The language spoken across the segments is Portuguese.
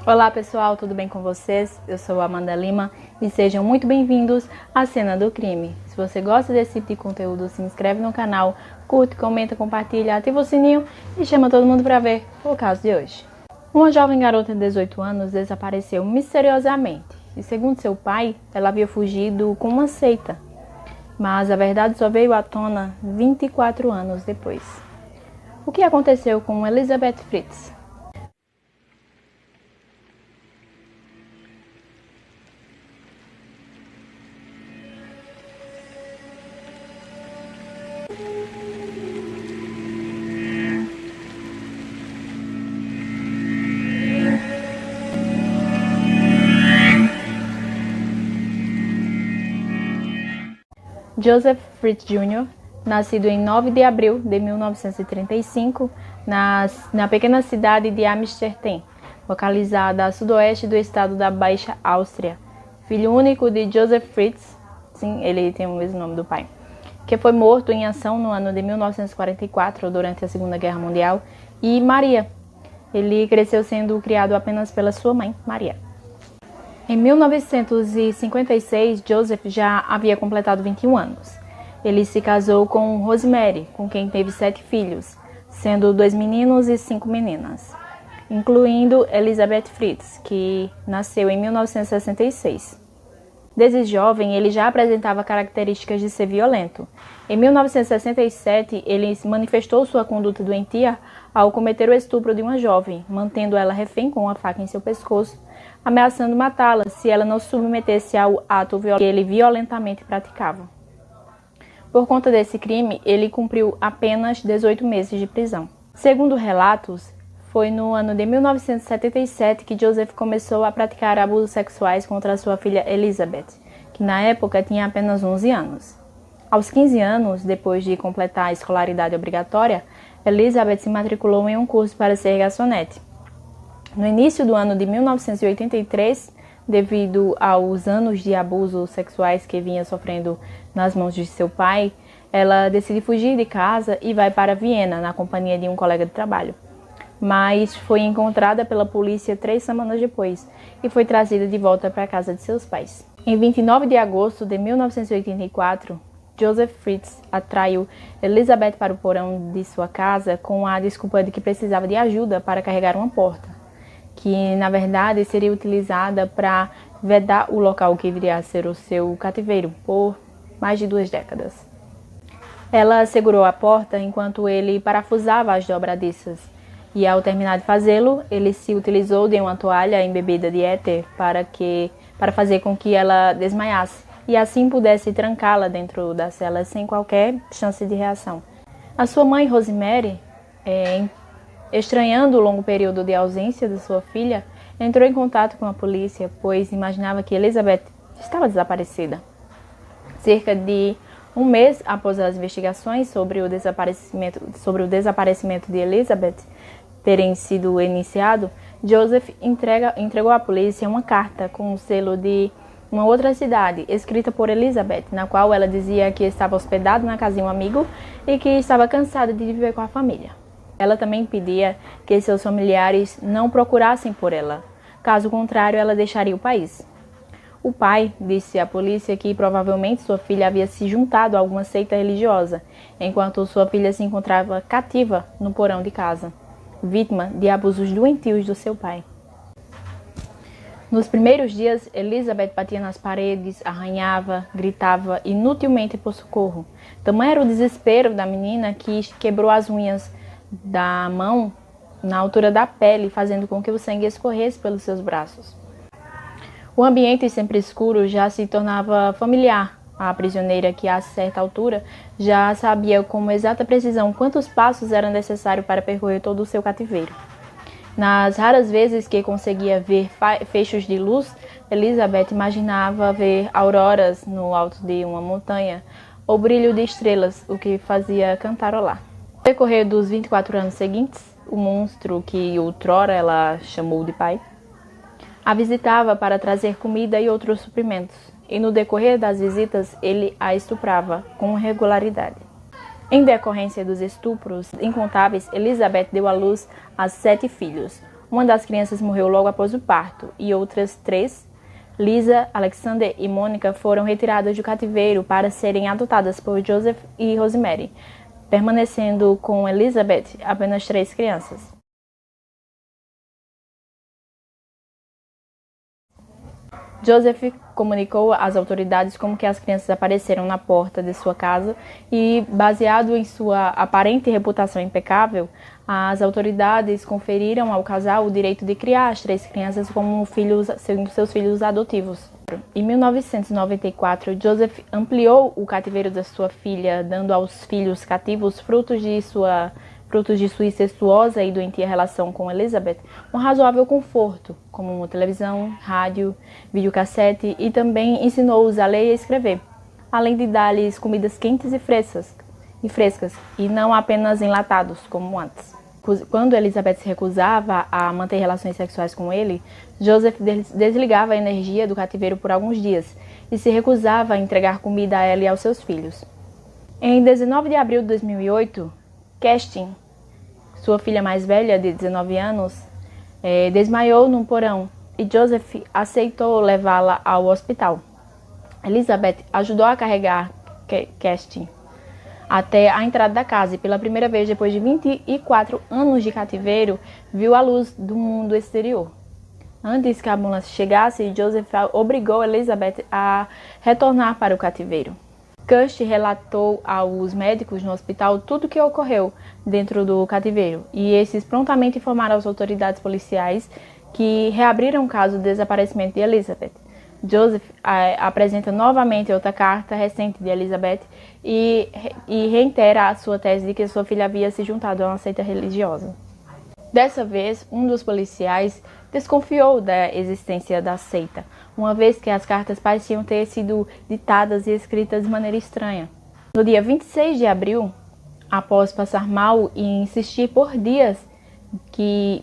Olá pessoal, tudo bem com vocês? Eu sou a Amanda Lima e sejam muito bem-vindos à Cena do Crime. Se você gosta desse tipo de conteúdo, se inscreve no canal, curte, comenta, compartilha, ativa o sininho e chama todo mundo para ver o caso de hoje. Uma jovem garota de 18 anos desapareceu misteriosamente e, segundo seu pai, ela havia fugido com uma seita. Mas a verdade só veio à tona 24 anos depois. O que aconteceu com Elizabeth Fritz? Joseph Fritz Jr., nascido em 9 de abril de 1935, na pequena cidade de Amstetten, localizada a sudoeste do estado da Baixa Áustria. Filho único de Joseph Fritz, sim, ele tem o mesmo nome do pai, que foi morto em ação no ano de 1944, durante a Segunda Guerra Mundial, e Maria. Ele cresceu sendo criado apenas pela sua mãe, Maria. Em 1956, Joseph já havia completado 21 anos. Ele se casou com Rosemary, com quem teve 7 filhos, sendo 2 meninos e 5 meninas, incluindo Elizabeth Fritz, que nasceu em 1966. Desde jovem, ele já apresentava características de ser violento. Em 1967, ele manifestou sua conduta doentia ao cometer o estupro de uma jovem, mantendo ela refém com uma faca em seu pescoço, ameaçando matá-la se ela não se submetesse ao ato que ele violentamente praticava. Por conta desse crime, ele cumpriu apenas 18 meses de prisão. Segundo relatos, foi no ano de 1977 que Joseph começou a praticar abusos sexuais contra sua filha Elizabeth, que na época tinha apenas 11 anos. Aos 15 anos, depois de completar a escolaridade obrigatória, Elizabeth se matriculou em um curso para ser garçonete. No início do ano de 1983, devido aos anos de abusos sexuais que vinha sofrendo nas mãos de seu pai, ela decide fugir de casa e vai para Viena, na companhia de um colega de trabalho. Mas foi encontrada pela polícia 3 semanas depois e foi trazida de volta para a casa de seus pais. Em 29 de agosto de 1984, Joseph Fritz atraiu Elizabeth para o porão de sua casa com a desculpa de que precisava de ajuda para carregar uma porta, que na verdade seria utilizada para vedar o local que viria a ser o seu cativeiro por mais de 2 décadas. Ela segurou a porta enquanto ele parafusava as dobradiças. E ao terminar de fazê-lo, ele se utilizou de uma toalha embebida de éter para fazer com que ela desmaiasse e assim pudesse trancá-la dentro da cela sem qualquer chance de reação. A sua mãe, Rosemary, estranhando o longo período de ausência de sua filha, entrou em contato com a polícia, pois imaginava que Elizabeth estava desaparecida. Cerca de um mês após as investigações sobre o desaparecimento de Elizabeth terem sido iniciado, Joseph entregou à polícia uma carta com o selo de uma outra cidade, escrita por Elizabeth, na qual ela dizia que estava hospedada na casa de um amigo e que estava cansada de viver com a família. Ela também pedia que seus familiares não procurassem por ela, caso contrário ela deixaria o país. O pai disse à polícia que provavelmente sua filha havia se juntado a alguma seita religiosa, enquanto sua filha se encontrava cativa no porão de casa, vítima de abusos doentios do seu pai. Nos primeiros dias, Elizabeth batia nas paredes, arranhava, gritava inutilmente por socorro. Tamanho era o desespero da menina que quebrou as unhas da mão na altura da pele, fazendo com que o sangue escorresse pelos seus braços. O ambiente sempre escuro já se tornava familiar à prisioneira, que a certa altura já sabia com exata precisão quantos passos eram necessários para percorrer todo o seu cativeiro. Nas raras vezes que conseguia ver feixes de luz, Elizabeth imaginava ver auroras no alto de uma montanha ou brilho de estrelas, o que fazia cantarolar. No decorrer dos 24 anos seguintes, o monstro que outrora ela chamou de pai a visitava para trazer comida e outros suprimentos, e no decorrer das visitas ele a estuprava com regularidade. Em decorrência dos estupros incontáveis, Elizabeth deu à luz a 7 filhos, Uma das crianças morreu logo após o parto e outras 3, Lisa, Alexander e Mônica, foram retiradas do cativeiro para serem adotadas por Joseph e Rosemary, permanecendo com Elizabeth apenas 3 crianças. Joseph comunicou às autoridades como que as crianças apareceram na porta de sua casa e, baseado em sua aparente reputação impecável, as autoridades conferiram ao casal o direito de criar as 3 crianças como seus filhos adotivos. Em 1994, Joseph ampliou o cativeiro da sua filha, dando aos filhos cativos frutos de sua incestuosa e doentia relação com Elizabeth, um razoável conforto, como uma televisão, rádio, videocassete, e também ensinou-os a ler e escrever, além de dar-lhes comidas quentes e frescas, e não apenas enlatados, como antes. Quando Elizabeth se recusava a manter relações sexuais com ele, Joseph desligava a energia do cativeiro por alguns dias e se recusava a entregar comida a ela e aos seus filhos. Em 19 de abril de 2008, Kerstin, sua filha mais velha, de 19 anos, desmaiou num porão e Joseph aceitou levá-la ao hospital. Elizabeth ajudou a carregar Kerstin até a entrada da casa e, pela primeira vez depois de 24 anos de cativeiro, viu a luz do mundo exterior. Antes que a ambulância chegasse, Joseph obrigou Elizabeth a retornar para o cativeiro. Kirsty relatou aos médicos no hospital tudo o que ocorreu dentro do cativeiro e esses prontamente informaram as autoridades policiais que reabriram o caso do desaparecimento de Elizabeth. Joseph apresenta novamente outra carta recente de Elizabeth e reitera a sua tese de que sua filha havia se juntado a uma seita religiosa. Dessa vez, um dos policiais desconfiou da existência da seita, uma vez que as cartas pareciam ter sido ditadas e escritas de maneira estranha. No dia 26 de abril, após passar mal e insistir por dias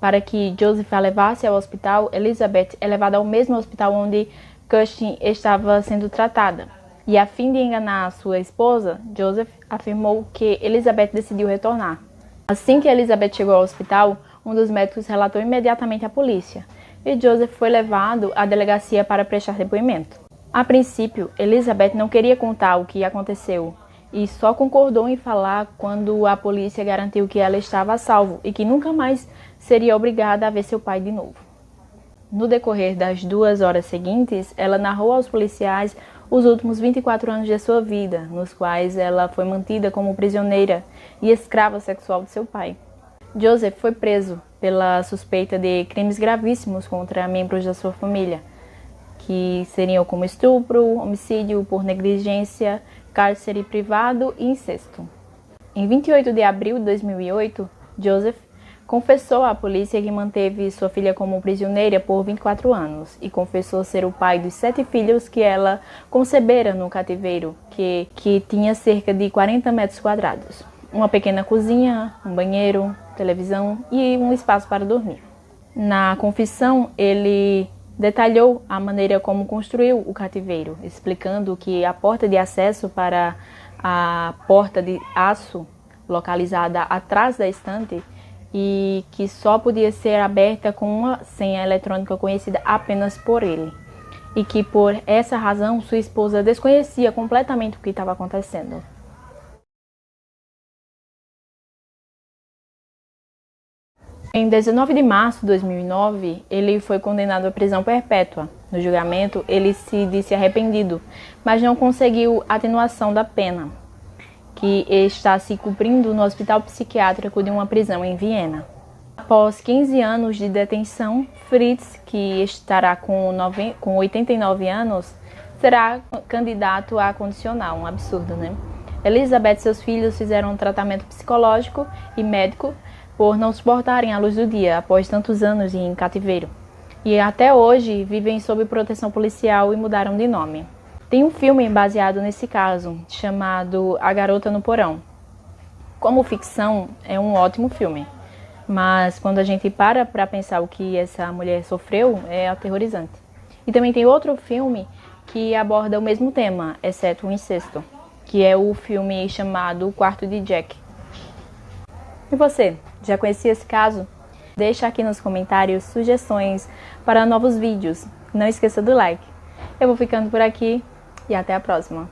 para que Joseph a levasse ao hospital, Elizabeth é levada ao mesmo hospital onde Kirsty estava sendo tratada. E a fim de enganar sua esposa, Joseph afirmou que Elizabeth decidiu retornar. Assim que Elizabeth chegou ao hospital, um dos médicos relatou imediatamente à polícia, e Joseph foi levado à delegacia para prestar depoimento. A princípio, Elizabeth não queria contar o que aconteceu, e só concordou em falar quando a polícia garantiu que ela estava a salvo e que nunca mais seria obrigada a ver seu pai de novo. No decorrer das 2 horas seguintes, ela narrou aos policiais os últimos 24 anos de sua vida, nos quais ela foi mantida como prisioneira e escrava sexual de seu pai. Joseph foi preso pela suspeita de crimes gravíssimos contra membros da sua família, que seriam como estupro, homicídio por negligência, cárcere privado e incesto. Em 28 de abril de 2008, Joseph confessou à polícia que manteve sua filha como prisioneira por 24 anos e confessou ser o pai dos 7 filhos que ela concebera no cativeiro, que tinha cerca de 40 metros quadrados. Uma pequena cozinha, um banheiro, televisão e um espaço para dormir. Na confissão, ele detalhou a maneira como construiu o cativeiro, explicando que a porta de acesso para a porta de aço, localizada atrás da estante, e que só podia ser aberta com uma senha eletrônica conhecida apenas por ele, e que por essa razão sua esposa desconhecia completamente o que estava acontecendo. Em 19 de março de 2009, ele foi condenado à prisão perpétua. No julgamento, ele se disse arrependido, mas não conseguiu atenuação da pena, que está se cumprindo no hospital psiquiátrico de uma prisão em Viena. Após 15 anos de detenção, Fritz, que estará com 89 anos, será candidato a condicional. Um absurdo, né? Elizabeth e seus filhos fizeram um tratamento psicológico e médico por não suportarem a luz do dia após tantos anos em cativeiro. E até hoje vivem sob proteção policial e mudaram de nome. Tem um filme baseado nesse caso, chamado A Garota no Porão. Como ficção, é um ótimo filme, mas quando a gente para pensar o que essa mulher sofreu, é aterrorizante. E também tem outro filme que aborda o mesmo tema, exceto o incesto, que é o filme chamado O Quarto de Jack. E você, já conhecia esse caso? Deixa aqui nos comentários sugestões para novos vídeos. Não esqueça do like. Eu vou ficando por aqui e até a próxima.